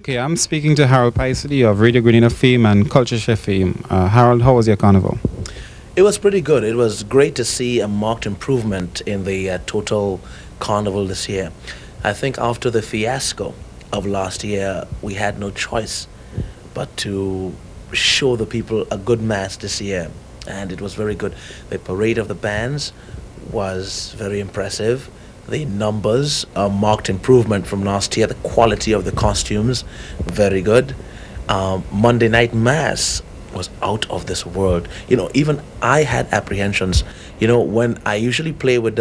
Okay, I'm speaking to Harold PYSADEE of Radio Grenada fame and CultureShare fame. Harold, how was your carnival? It was pretty good. It was great to see a marked improvement in the total carnival this year. I think after the fiasco of last year, we had no choice but to show the people a good mass this year, and it was very good. The parade of the bands was very impressive. The numbers, a marked improvement from last year. The quality of the costumes, very good. Monday night mass was out of this world. Even I had apprehensions. When I usually play with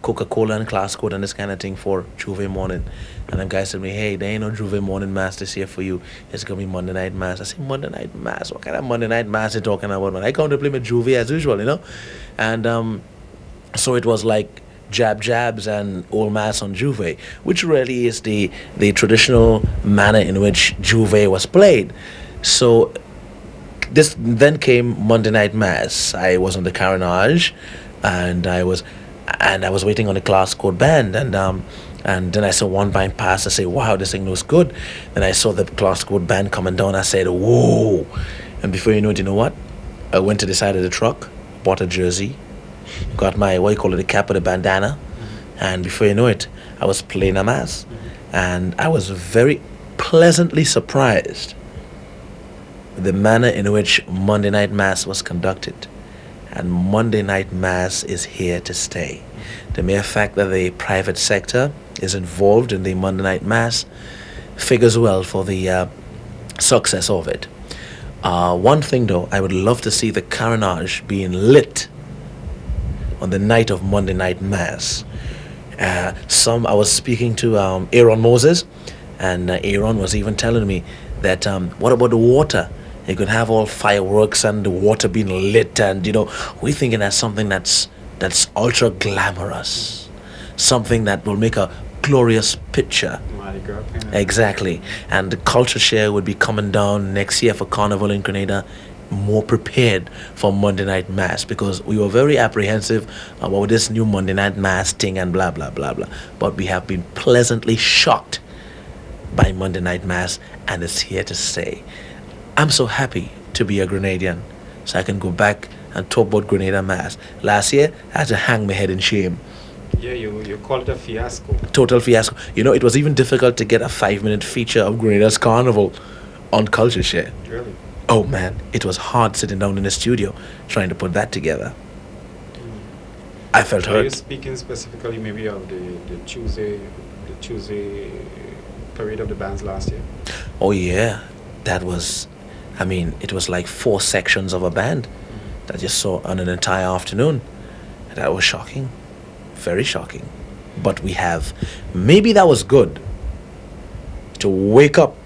Coca-Cola and Class Code and this kind of thing for Juve morning, and then guys said to me, hey, there ain't no Juve morning mass this year for you. It's gonna be Monday night mass. I say, Monday night mass? What kind of Monday night mass you talking about, man? I come to play with Juve as usual, and so it was like jabs and old mass on Juve, which really is the traditional manner in which Juve was played. So this then came Monday night mass. I was on the carnage, and I was waiting on the Class Code band, and then I saw one band pass. I say, wow, this thing looks good. Then I saw the Class Code band coming down. I said, whoa. And before you know what, I went to the side of the truck, bought a jersey, got my, the cap or the bandana, and before you know it, I was playing a mass. And I was very pleasantly surprised with the manner in which Monday night mass was conducted. And Monday night mass is here to stay. The mere fact that the private sector is involved in the Monday night mass figures well for the success of it. One thing though, I would love to see the carnage being lit on the night of Monday night mass. I was speaking to Aaron Moses, and Aaron was even telling me that what about the water? You could have all fireworks and the water being lit, and we're thinking that's something that's ultra glamorous, something that will make a glorious picture. Exactly. And the CultureShare would be coming down next year for Carnival in Grenada, more prepared for Monday night mass, because we were very apprehensive about this new Monday night mass thing and blah blah blah blah, but we have been pleasantly shocked by Monday night mass, and it's here to stay. I'm so happy to be a Grenadian, so I can go back and talk about Grenada mass. Last year I had to hang my head in shame. Yeah, you called it a fiasco. Total fiasco. It was even difficult to get a 5-minute feature of Grenada's carnival on CultureShare. Really? Oh man, it was hard sitting down in the studio trying to put that together. I felt hurt. Are you speaking specifically maybe of the Tuesday parade of the bands last year? Oh yeah, that was, it was like 4 sections of a band that you saw on an entire afternoon. That was shocking, very shocking. But maybe that was good to wake up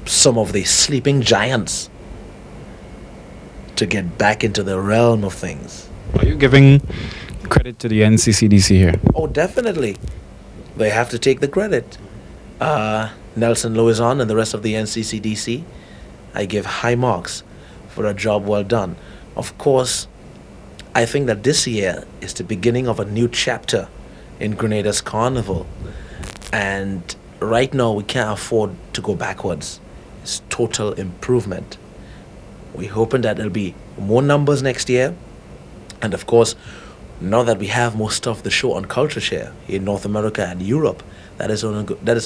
some of the sleeping giants to get back into the realm of things. Are you giving credit to the NCCDC here? Oh, definitely. They have to take the credit. Nelson Louison and the rest of the NCCDC, I give high marks for a job well done. Of course, I think that this year is the beginning of a new chapter in Grenada's carnival. And right now, we can't afford to go backwards. It's total improvement. We're hoping that there'll be more numbers next year. And of course, now that we have most of the show on CultureShare in North America and Europe, that is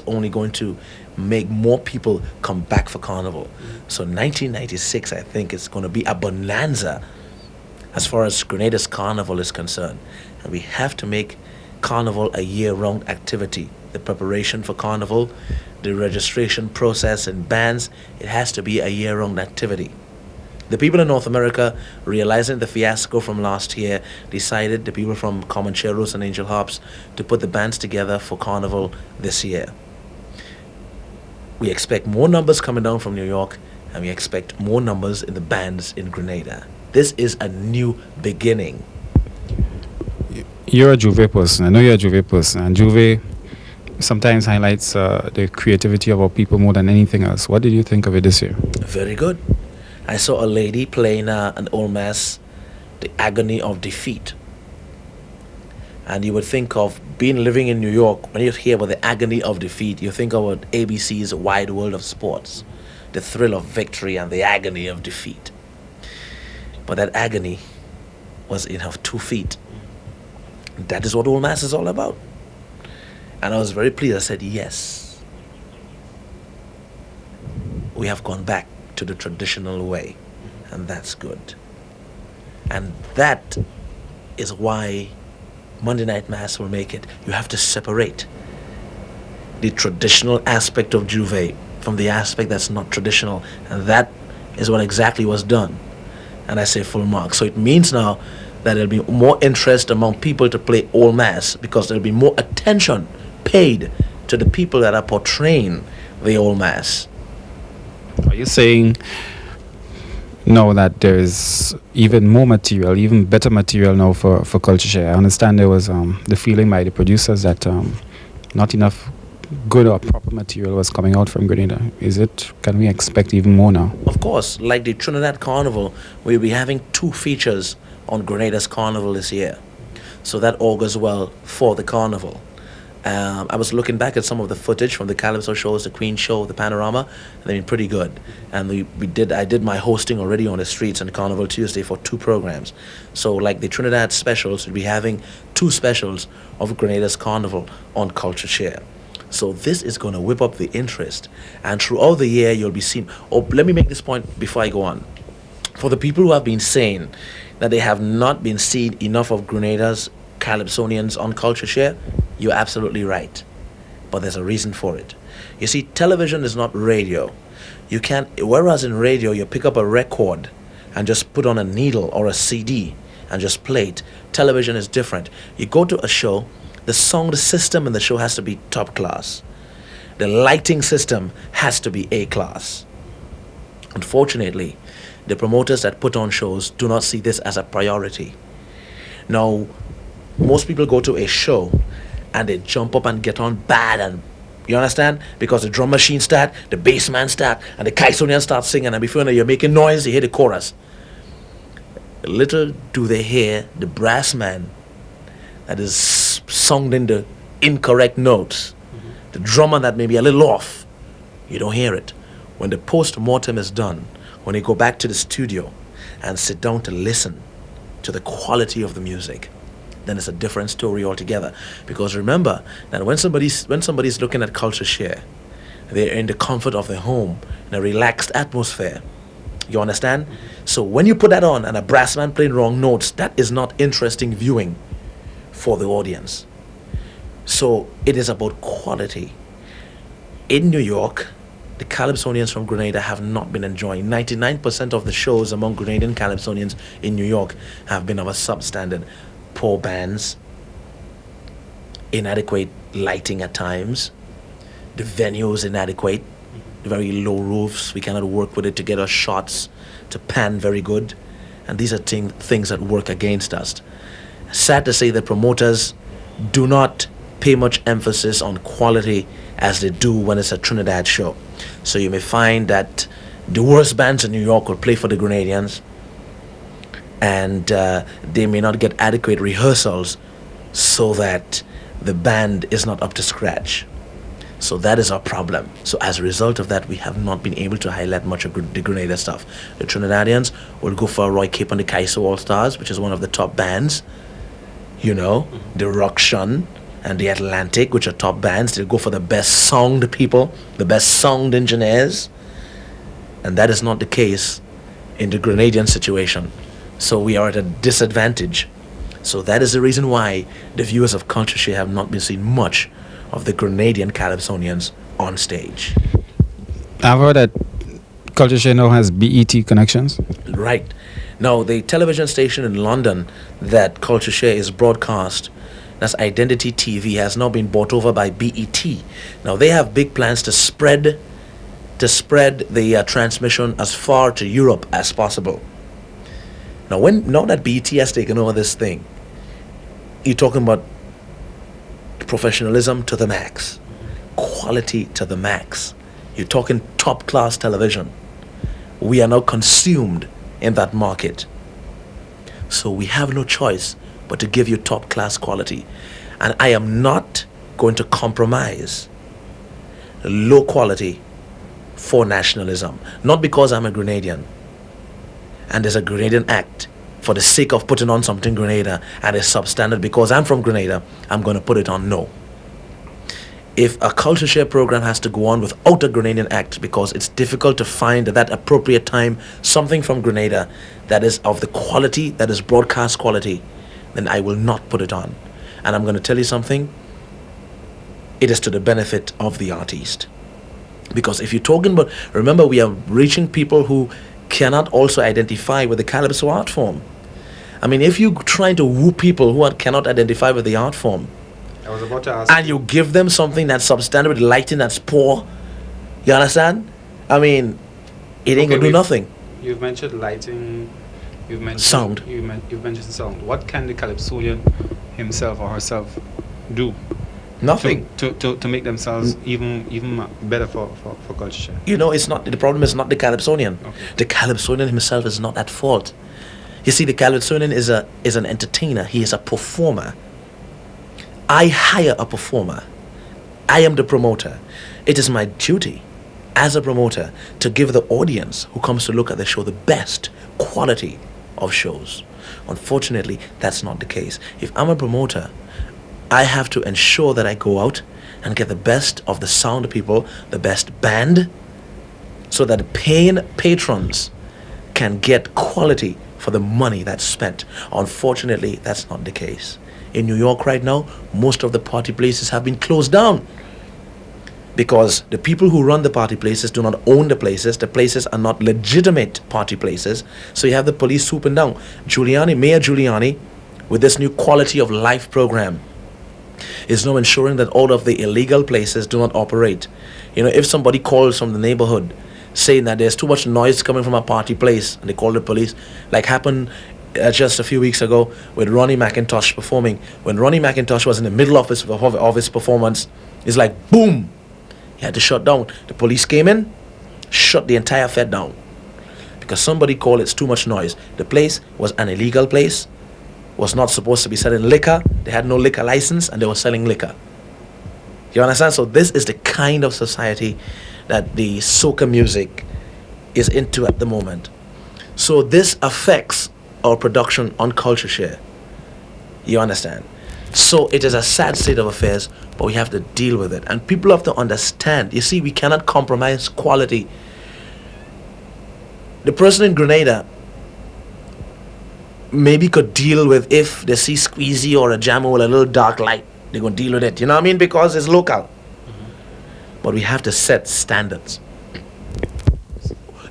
only going to make more people come back for Carnival. So 1996, I think, is going to be a bonanza as far as Grenada's Carnival is concerned. And we have to make Carnival a year-round activity. The preparation for Carnival, the registration process and bands, it has to be a year-round activity. The people in North America, realizing the fiasco from last year, decided, the people from Comancheros and Angel Harps, to put the bands together for Carnival this year. We expect more numbers coming down from New York, and we expect more numbers in the bands in Grenada. This is a new beginning. You're a Juve person. I know you're a Juve person, and Juve sometimes highlights the creativity of our people more than anything else. What did you think of it this year? Very good. I saw a lady playing an old mass, The Agony of Defeat. And you would think of being living in New York, when you hear about the agony of defeat, you think about ABC's Wide World of Sports, the thrill of victory and the agony of defeat. But that agony was in her 2 feet. That is what Old Mass is all about. And I was very pleased. I said, yes, we have gone back to the traditional way, and that's good. And that is why Monday Night Mass will make it. You have to separate the traditional aspect of Juve from the aspect that's not traditional, and that is what exactly was done. And I say full mark. So it means now that there'll be more interest among people to play Old Mass, because there'll be more attention paid to the people that are portraying the Old Mass. Are you saying now that there is even more material, even better material now for CultureShare? I understand there was the feeling by the producers that not enough good or proper material was coming out from Grenada. Can we expect even more now? Of course, like the Trinidad Carnival, we'll be having 2 features on Grenada's Carnival this year. So that augurs well for the Carnival. I was looking back at some of the footage from the Calypso shows, the Queen show, the Panorama, and they've been pretty good. And I did my hosting already on the streets on Carnival Tuesday for 2 programs. So like the Trinidad specials, we'll be having 2 specials of Grenada's Carnival on CultureShare. So this is going to whip up the interest. And throughout the year, you'll be seeing... Oh, let me make this point before I go on. For the people who have been saying that they have not been seeing enough of Grenada's Calypsonians on CultureShare, you're absolutely right. But there's a reason for it. You see, television is not radio. You can't... Whereas in radio, you pick up a record and just put on a needle or a CD and just play it. Television is different. You go to a show... The sound system in the show has to be top class. The lighting system has to be A class. Unfortunately, the promoters that put on shows do not see this as a priority. Now, most people go to a show and they jump up and get on bad, and you understand? Because the drum machine start, the bass man start, and the Kaisonian start singing, and before you know, you're making noise, you hear the chorus. Little do they hear the brass man that is sung in the incorrect notes, the drummer that may be a little off. You don't hear it. When the post-mortem is done, when they go back to the studio and sit down to listen to the quality of the music, then it's a different story altogether. Because remember that when somebody's looking at CultureShare, they're in the comfort of their home, in a relaxed atmosphere. You understand? So when you put that on and a brass man playing wrong notes, that is not interesting viewing for the audience. So it is about quality. In New York, the Calypsonians from Grenada have not been enjoying. 99% of the shows among Grenadian Calypsonians in New York have been of a substandard. Poor bands, inadequate lighting at times, the venue is inadequate, very low roofs, we cannot work with it to get our shots to pan very good, and these are things that work against us. Sad to say that promoters do not pay much emphasis on quality as they do when it's a Trinidad show. So you may find that the worst bands in New York will play for the Grenadians, and they may not get adequate rehearsals so that the band is not up to scratch. So that is our problem. So as a result of that, we have not been able to highlight much of the Grenada stuff. The Trinidadians will go for Roy Cape and the Kaiso All-Stars, which is one of the top bands. You know, the Ruction and the Atlantic, which are top bands. They'll go for the best songed people, the best songed engineers. And that is not the case in the Grenadian situation. So we are at a disadvantage. So that is the reason why the viewers of CultureShare have not been seeing much of the Grenadian Calypsonians on stage. I've heard that CultureShare now has BET connections. Right. Now, the television station in London that CultureShare is broadcast, that's Identity TV, has now been bought over by BET. Now, they have big plans to spread the transmission as far to Europe as possible. Now that BET has taken over this thing, you're talking about professionalism to the max, quality to the max. You're talking top class television. We are now consumed in that market. So we have no choice but to give you top class quality. And I am not going to compromise low quality for nationalism. Not because I'm a Grenadian and there's a Grenadian act for the sake of putting on something Grenada and it's substandard because I'm from Grenada, I'm going to put it on. No. If a CultureShare program has to go on without a Grenadian act because it's difficult to find at that appropriate time something from Grenada that is of the quality, that is broadcast quality, then I will not put it on. And I'm going to tell you something, it is to the benefit of the artist. Because if you're talking about, remember, we are reaching people who cannot also identify with the Calypso art form. I mean, if you're trying to woo people who cannot identify with the art form, I was about to ask. and you give them something that's substandard with lighting that's poor, you understand? I mean, it ain't gonna do nothing. You've mentioned lighting. You've mentioned sound. You've mentioned sound. What can the Calypsonian himself or herself do? Nothing. To make themselves even better for CultureShare. You know, it's not, the problem is not the Calypsonian. Okay. The Calypsonian himself is not at fault. You see, the Calypsonian is an entertainer. He is a performer. I hire a performer. I am the promoter. It is my duty as a promoter to give the audience who comes to look at the show the best quality of shows. Unfortunately, that's not the case. If I'm a promoter, I have to ensure that I go out and get the best of the sound people, the best band, so that the paying patrons can get quality for the money that's spent. Unfortunately, that's not the case. In New York right now, most of the party places have been closed down because the people who run the party places do not own the places. The places are not legitimate party places. So you have the police swooping down. Mayor Giuliani, with this new quality of life program, is now ensuring that all of the illegal places do not operate. You know, if somebody calls from the neighborhood saying that there's too much noise coming from a party place and they call the police, like happened just a few weeks ago with Ronnie McIntosh performing. When Ronnie McIntosh was in the middle of his performance, it's like boom, he had to shut down. The police came in, shut the entire fed down because somebody called it's too much noise. The place was an illegal place, was not supposed to be selling liquor. They had no liquor license and they were selling liquor. You understand? So this is the kind of society that the soca music is into at the moment. So this affects our production on CultureShare. You understand? So it is a sad state of affairs, but we have to deal with it. And people have to understand. You see, we cannot compromise quality. The person in Grenada maybe could deal with if they see Squeezy or a Jammer with a little dark light. They're going to deal with it. You know what I mean? Because it's local. But we have to set standards.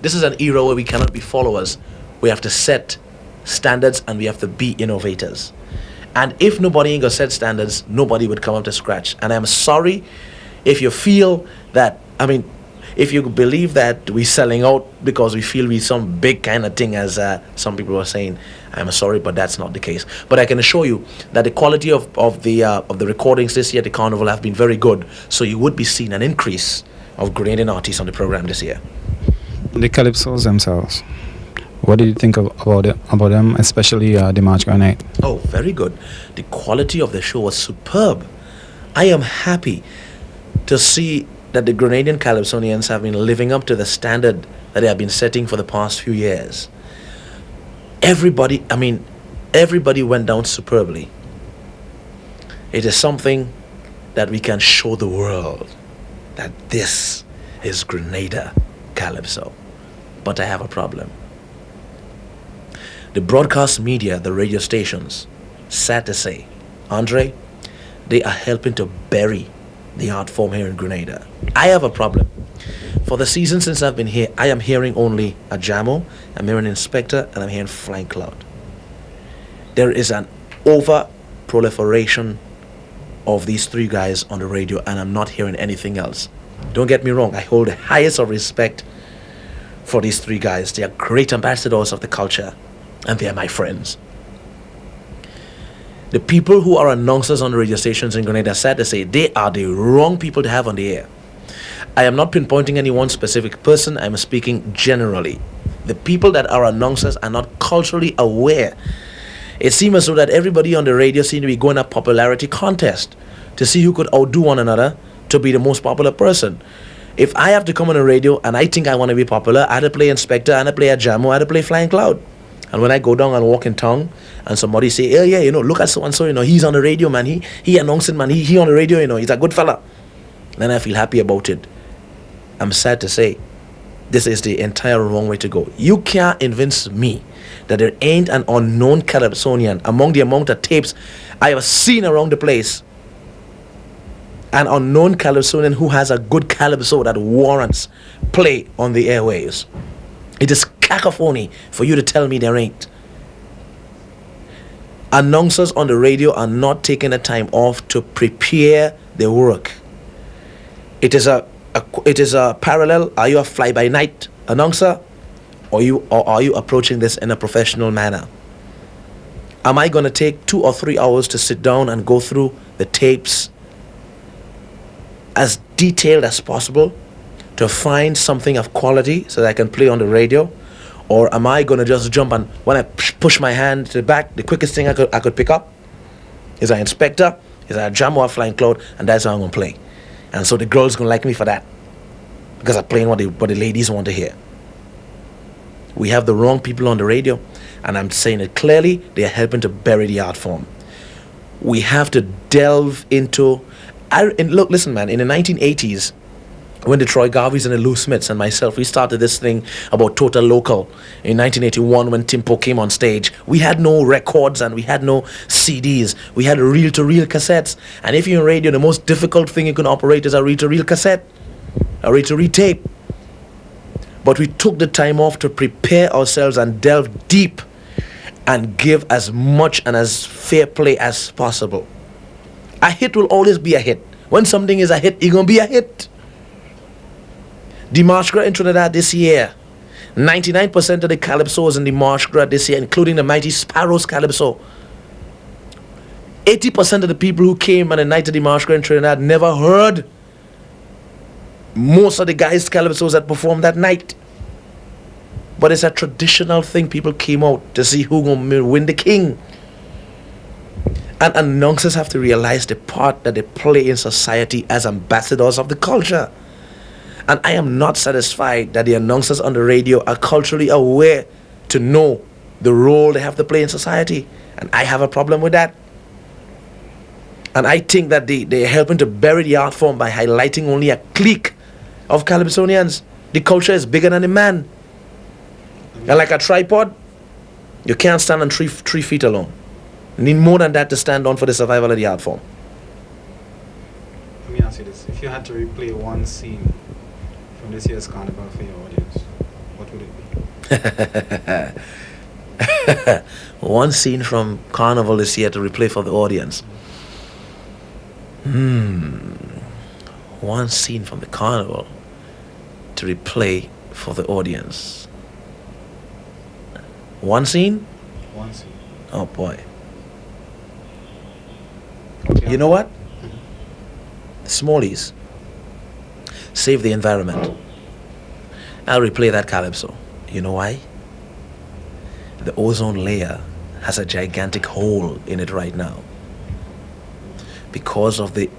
This is an era where we cannot be followers. We have to set standards and we have to be innovators. And if nobody ain't gonna set standards, nobody would come up to scratch. And I'm sorry if you feel that, I mean, if you believe that we're selling out because we feel we some big kind of thing, as some people were saying, I'm sorry, but that's not the case. But I can assure you that the quality of the recordings this year at the carnival have been very good. So you would be seeing an increase of Grenadian artists on the program this year. The Calypsos themselves, what did you think about them, especially the March night? Oh, very good. The quality of the show was superb. I am happy to see that the Grenadian Calypsonians have been living up to the standard that they have been setting for the past few years. Everybody went down superbly. It is something that we can show the world that this is Grenada Calypso. But I have a problem. The broadcast media, the radio stations, sad to say, Andre, they are helping to bury the art form here in Grenada. I have a problem. For the season since I've been here, I am hearing only a Jamo, I'm hearing Inspector, and I'm hearing Flying Cloud. There is an over proliferation of these three guys on the radio, and I'm not hearing anything else. Don't get me wrong, I hold the highest of respect for these three guys. They are great ambassadors of the culture, and they are my friends. The people who are announcers on the radio stations in Grenada, sad to say, they are the wrong people to have on the air. I am not pinpointing any one specific person, I'm speaking generally. The people that are announcers are not culturally aware It seemed as though that everybody on the radio seemed to be going a popularity contest to see who could outdo one another to be the most popular person. If I have to come on the radio and I think I want to be popular, I had to play Inspector, I had to play a Jamo, I had to play Flying Cloud. And when I go down and walk in town and somebody say, oh yeah, look at so-and-so, he's on the radio, man. He announcing, man. He on the radio, he's a good fella. Then I feel happy about it. I'm sad to say, this is the entire wrong way to go. You can't convince me that there ain't an unknown Calypsonian among the amount of tapes I have seen around the place. An unknown Calypsonian who has a good calypso that warrants play on the airwaves. It is cacophony for you to tell me there ain't. Announcers on the radio are not taking the time off to prepare their work. It is a parallel. Are you a fly-by-night announcer, or are you approaching this in a professional manner? Am I going to take 2 or 3 hours to sit down and go through the tapes as detailed as possible to find something of quality so that I can play on the radio? Or am I going to just jump and when I push my hand to the back, the quickest thing I could pick up is an Inspector, is a Jam or a Flying Cloud, and that's how I'm going to play. And so the girls going to like me for that because I'm playing what the ladies want to hear. We have the wrong people on the radio, and I'm saying it clearly, they are helping to bury the art form. We have to delve into... look, listen, man, in the 1980s, when the Troy Garveys and the Lou Smiths and myself, we started this thing about Total Local. In 1981, when Timpo came on stage, we had no records and we had no CDs. We had reel-to-reel cassettes. And if you're in radio, the most difficult thing you can operate is a reel-to-reel cassette, a reel-to-reel tape. But we took the time off to prepare ourselves and delve deep and give as much and as fair play as possible. A hit will always be a hit. When something is a hit, it's going to be a hit. The March Gras in Trinidad this year, 99% of the calypsos in the March Gras this year, including the Mighty Sparrows calypso, 80% of the people who came on the night of the March Gras in Trinidad never heard most of the guys' calypsos that performed that night. But it's a traditional thing. People came out to see who going to win the king. And announcers have to realize the part that they play in society as ambassadors of the culture. And I am not satisfied that the announcers on the radio are culturally aware to know the role they have to play in society. And I have a problem with that. And I think that they're helping to bury the art form by highlighting only a clique of Calypsonians. The culture is bigger than the man. And like a tripod, you can't stand on three feet alone. You need more than that to stand on for the survival of the art form. Let me ask you this. If you had to replay one scene from this year's carnival for your audience, what would it be? One scene from carnival this year to replay for the audience. One scene from the carnival to replay for the audience. One scene? One scene. Oh boy. You know what? Smallies. Save the environment. I'll replay that calypso. You know why? The ozone layer has a gigantic hole in it right now because of the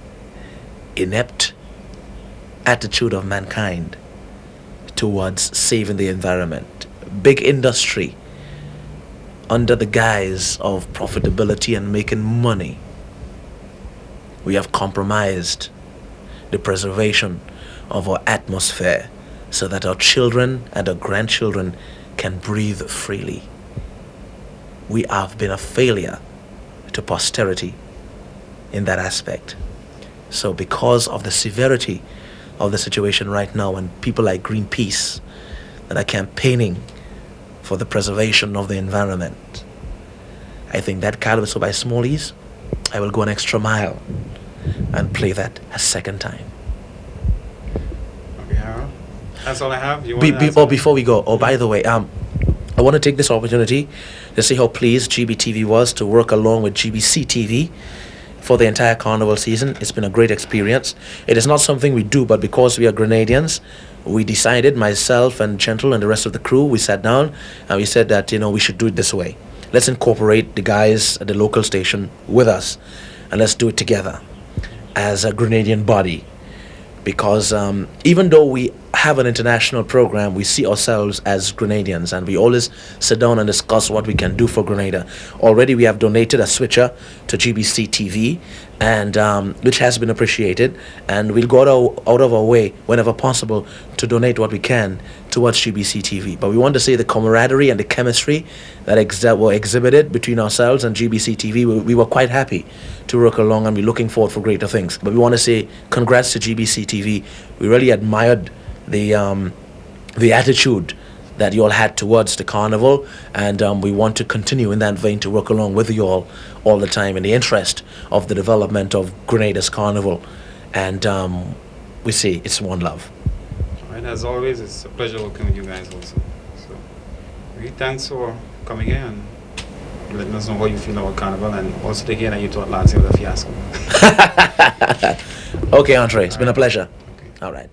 inept attitude of mankind towards saving the environment. Big industry, under the guise of profitability and making money, we have compromised the preservation of our atmosphere so that our children and our grandchildren can breathe freely. We have been a failure to posterity in that aspect. So because of the severity of the situation right now, and people like Greenpeace that are campaigning for the preservation of the environment, I think that calypso by Smallies, I will go an extra mile and play that a second time. Okay, Harold. That's all I have. Before we go, by the way, I want to take this opportunity to say how pleased GBTV was to work along with GBCTV for the entire carnival season. It's been a great experience. It is not something we do, but because we are Grenadians, we decided, myself and Gentle and the rest of the crew, we sat down and we said that, we should do it this way. let's incorporate the guys at the local station with us, and let's do it together as a Grenadian body. Because even though we have an international program, we see ourselves as Grenadians, and we always sit down and discuss what we can do for Grenada. Already we have donated a switcher to GBCTV, and which has been appreciated, and we'll go out of our way whenever possible to donate what we can towards GBCTV. But we want to say the camaraderie and the chemistry that were exhibited between ourselves and GBCTV, we were quite happy to work along, and we're looking forward for greater things. But we want to say congrats to GBCTV. We really admired the attitude that you all had towards the carnival, and we want to continue in that vein to work along with you all the time in the interest of the development of Grenada's carnival. And we say it's one love. All right, as always, it's a pleasure working with you guys also. So, really thanks for coming here and letting us know how you feel about carnival, and also to hear that you thought last year was a fiasco. Okay, Andre, it's been a pleasure. Okay. All right.